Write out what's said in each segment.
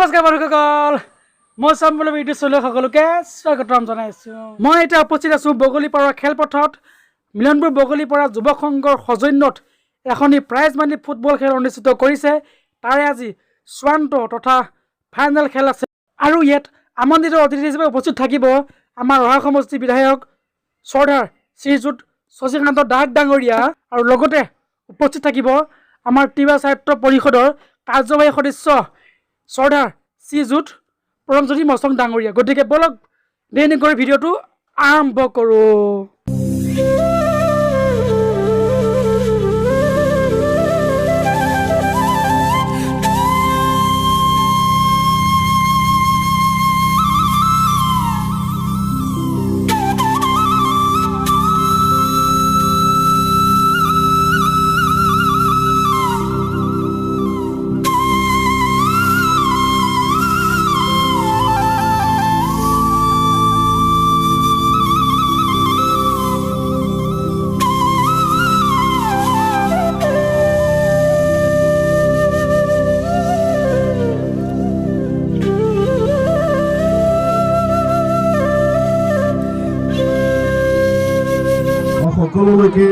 নমস্কাৰ বন্ধুসকল, মই চাম্বল ভিডিঅ' চলোৱা সকলোকে স্বাগতম জনাইছোঁ। মই এতিয়া উপস্থিত আছোঁ বগলীপাৰা খেলপথাৰত। মিলনপুৰ বগলীপাৰা যুৱক সংঘৰ সৌজন্যত এখনি প্ৰাইজ মানি ফুটবল খেল অনুষ্ঠিত কৰিছে। তাৰে আজি চূড়ান্ত তথা ফাইনেল খেল আছে আৰু ইয়াত আমন্ত্ৰিত অতিথি হিচাপে উপস্থিত থাকিব আমাৰ ৰহা সমষ্টিৰ বিধায়ক চৰ্দাৰ শ্ৰীযুত শশীকান্ত দাস ডাঙৰীয়া আৰু লগতে উপস্থিত থাকিব আমাৰ তিৱা সাহিত্য পৰিষদৰ কাৰ্যবাহী সদস্য চৰ্দাৰ শ্ৰীযুত পৰমজ্যোতি মচং ডাঙৰীয়া। গতিকে বলক দেৰি নকৰি ভিডিঅ'টো আৰম্ভ কৰোঁ। সকলোলৈকে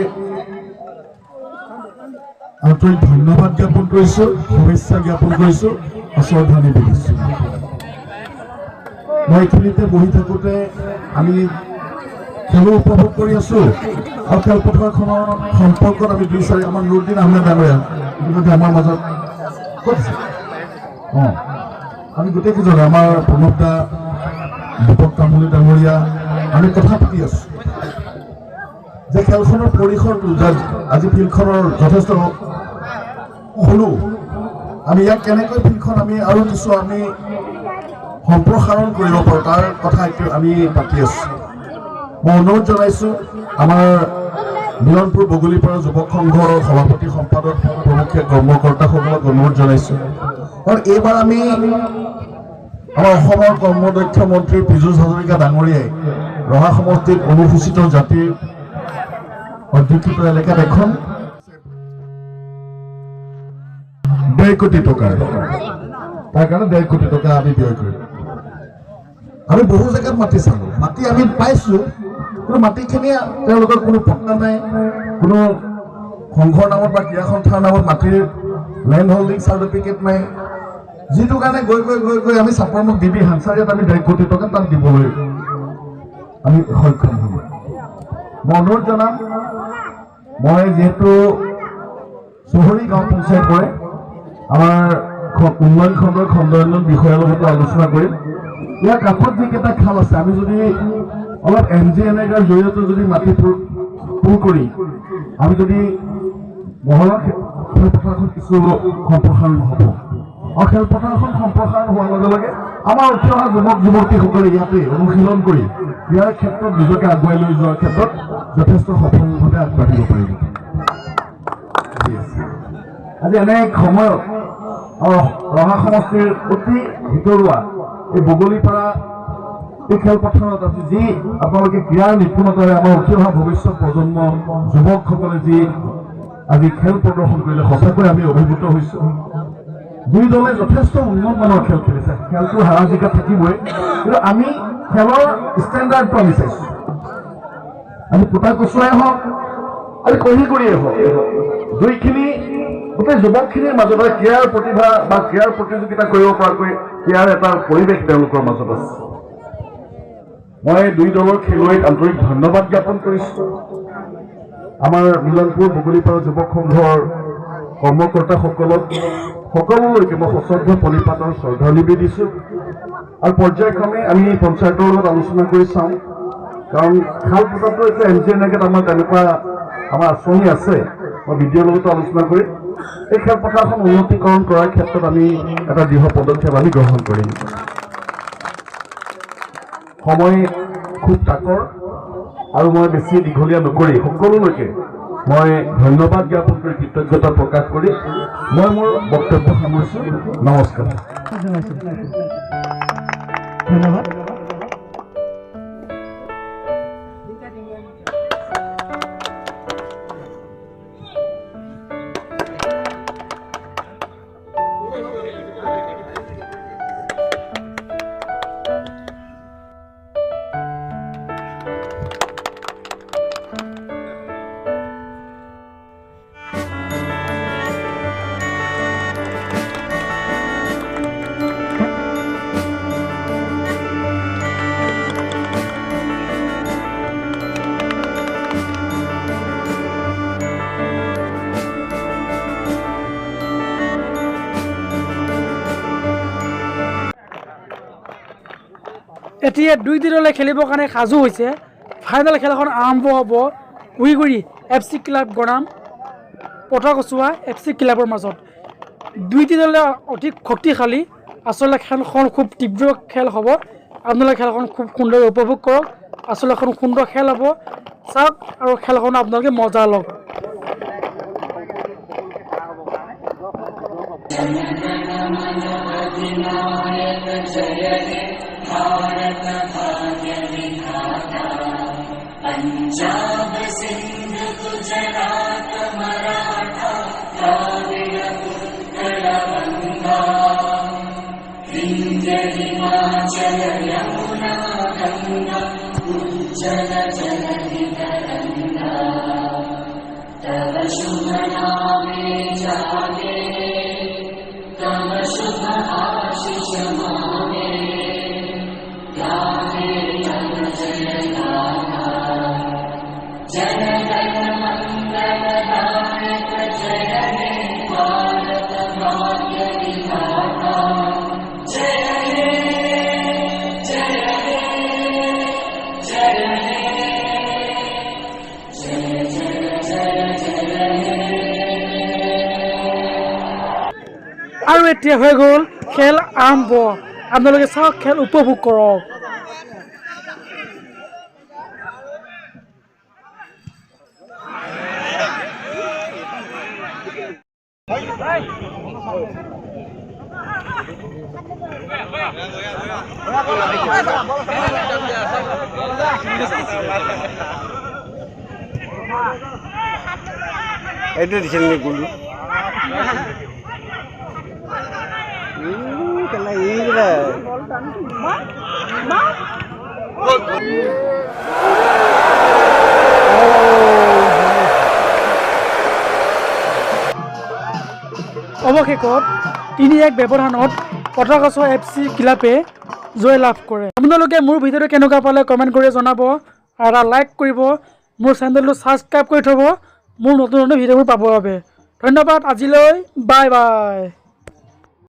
আন্তৰিক ধন্যবাদ জ্ঞাপন কৰিছোঁ, শুভেচ্ছা জ্ঞাপন কৰিছোঁ, আশ্ৰদ্ধানি দিছোঁ। মই এইখিনিতে বহি থাকোঁতে আমি খেলো উপভোগ কৰি আছোঁ আৰু খেলপথাৰখনৰ সম্পৰ্কত আমি দুই চাৰি আমাৰ নুৰুদ্দিন আহমেদ ডাঙৰীয়া ইতিমধ্যে আমাৰ মাজত ক'ত আছে? আমি গোটেইকেইজনে আমাৰ প্ৰণৱ দা, দীপক তামুলী ডাঙৰীয়া আমি কথা পাতি আছোঁ যে খেলখনৰ পৰিসৰটো আজি ফিল্ডখনৰ যথেষ্ট সৰু। আমি ইয়াক কেনেকৈ ফিল্ডখন আমি আৰু কিছু আমি সম্প্ৰসাৰণ কৰিব পাৰোঁ তাৰ কথা আমি পাতি আছোঁ। মই অনুৰোধ জনাইছোঁ আমাৰ মিলনপুৰ বগলীপাৰা যুৱক সংঘৰ সভাপতি সম্পাদক প্ৰমুখ্য কৰ্মকৰ্তাসকলক অনুৰোধ জনাইছোঁ। কাৰণ এইবাৰ আমি আমাৰ অসমৰ কৰ্মদক্ষ মন্ত্ৰী পীযুষ হাজৰিকা ডাঙৰীয়াই ৰহা সমষ্টিত অনুসূচিত জাতিৰ অধ্যুষিত এলেকাত এখন 1.5 কোটি টকা, তাৰ কাৰণে 1.5 কোটি টকা আমি ব্যয় কৰিম। আমি বহু জেগাত মাটি চালোঁ, মাটি আমি পাইছোঁ, কিন্তু মাটিখিনি তেওঁলোকৰ কোনো পট্টা নাই, কোনো সংঘৰ নামত বা ক্ৰীড়া সন্থাৰ নামত মাটিৰ লেণ্ড হোল্ডিং চাৰ্টিফিকেট নাই, যিটো কাৰণে গৈ গৈ গৈ গৈ আমি চাপৰমুখ ডিবি হানচাৰিয়াত আমি 1.5 কোটি টকা তাত দিবলৈ আমি সক্ষম হ'ম। মই অনুৰোধ জনাম, মই যিহেতু চহৰী গাঁও পঞ্চায়ত পৰে, আমাৰ উন্নয়ন খণ্ডৰ খণ্ড উন্নয়ন বিষয়াৰ লগতো আলোচনা কৰিম। ইয়াৰ কাষত যিকেইটা খাল আছে আমি যদি অলপ MGNREGAৰ জৰিয়তে যদি মাটি পূৰ কৰি আমি যদি মহলা খেলপথাৰখন কিছু সম্প্ৰসাৰণ হ'ব আৰু খেলপথাৰখন সম্প্ৰসাৰণ হোৱাৰ লগে লগে আমাৰ উঠি অহা যুৱক যুৱতীসকলে ইয়াতে অনুশীলন কৰি ইয়াৰ ক্ষেত্ৰত নিজকে আগুৱাই লৈ যোৱাৰ ক্ষেত্ৰত যথেষ্ট সফলভাৱে আগবাঢ়িব পাৰিব। আজি এনে সময়ত ৰহা সমষ্টিৰ অতি ভিতৰুৱা এই বগলীপাৰা এই খেলপথাৰত আজি যি আপোনালোকে ক্ৰীড়াৰ নিপুণতাৰে আমাৰ উঠি অহা ভৱিষ্যত প্ৰজন্ম যুৱকসকলে যি আজি খেল প্ৰদৰ্শন কৰিলে সঁচাকৈ আমি অভিভূত হৈছোঁ। দুই দলে যথেষ্ট উন্নত মানৰ খেল খেলিছে, খেলটো হাৰা জিকা থাকিবই, কিন্তু আমি খেলৰ ষ্টেণ্ডাৰ্ডটো আমি চাইছোঁ। আমি কোটা কচুৱাই হওক আৰু কহি কৰিয়েই হওক, দুইখিনি গোটেই যুৱকখিনিৰ মাজত ক্ৰীড়াৰ প্ৰতিভা বা ক্ৰীড়াৰ প্ৰতিযোগিতা কৰিব পৰাকৈ ক্ৰীড়াৰ এটা পৰিৱেশ তেওঁলোকৰ মাজত আছে। মই দুই দলৰ খেলুৱৈক আন্তৰিক ধন্যবাদ জ্ঞাপন কৰিছোঁ। আমাৰ মিলনপুৰ বগলীপাৰা যুৱক সংঘৰ কৰ্মকৰ্তাসকলক সকলোলৈকে মই সশ্ৰদ্ধ প্ৰণিপাতৰ শ্ৰদ্ধাঞ্জলি দিছোঁ আৰু পৰ্যায়ক্ৰমে আমি পঞ্চায়তৰ লগত আলোচনা কৰি চাওঁ, কাৰণ খাল পোতাটো এতিয়া MGNREGAত আমাৰ তেনেকুৱা আমাৰ আঁচনি আছে। মই বিডিঅ'ৰ লগতো আলোচনা কৰি এই খেলপথাৰখন উন্নতীকৰণ কৰাৰ ক্ষেত্ৰত আমি এটা দৃঢ় পদক্ষেপ আমি গ্ৰহণ কৰিম। সময় খুব তাকৰ আৰু মই বেছি দীঘলীয়া নকৰি সকলোলৈকে মই ধন্যবাদ জ্ঞাপন কৰি কৃতজ্ঞতা প্ৰকাশ কৰি মই মোৰ বক্তব্য সামৰিছোঁ। নমস্কাৰ। ধন্যবাদ। এতিয়া 2 দিনলৈ খেলিবৰ কাৰণে সাজু হৈছে ফাইনেল খেলখন আৰম্ভ হ'ব উইগুৰি FC ক্লাব গৰাম পটাকচুৱা FC ক্লাবৰ মাজত 2 দিনলৈ অতি শক্তিশালী আচলতে খেলখন খুব তীব্ৰ খেল হ'ব আপোনালোকে খেলখন খুব সুন্দৰ উপভোগ কৰক আচলতে এখন সুন্দৰ খেল হ'ব চাওক আৰু খেলখন আপোনালোকে মজা লওক भारत भाग्य विधाता पंजाब सिंध गुजरात मराठा द्राविड उत्कल गंगा विंध्य हिमाचल यमुना गंगा उज्जल जलधि तरंगा तव शुभ नामे जागे तव शुभ आशीष मांगे जनगण मंगलदायक जय हे भारत भाग्य विधाता जय हे जय हे जय हे जय जय जय जय हे আৰু এতিয়া হৈ গ'ল খেল আৰম্ভ আপোনালোকে চাওক খেল উপভোগ কৰক এইটো দিছিল নেকি গুলু কেলা এইগুলা অৱশেষত 3-1 ব্যৱধানত পটাকচুৱা FC ক্লাবে জয় লাভ কৰে আপোনালোকে মোৰ ভিডিঅ'টো কেনেকুৱা পালে কমেণ্ট কৰি জনাব আৰু এটা লাইক কৰিব মোৰ চেনেলটো ছাবস্ক্ৰাইব কৰি থ'ব মোৰ নতুন নতুন ভিডিঅ'বোৰ পাবৰ বাবে ধন্যবাদ আজিলৈ বাই বাই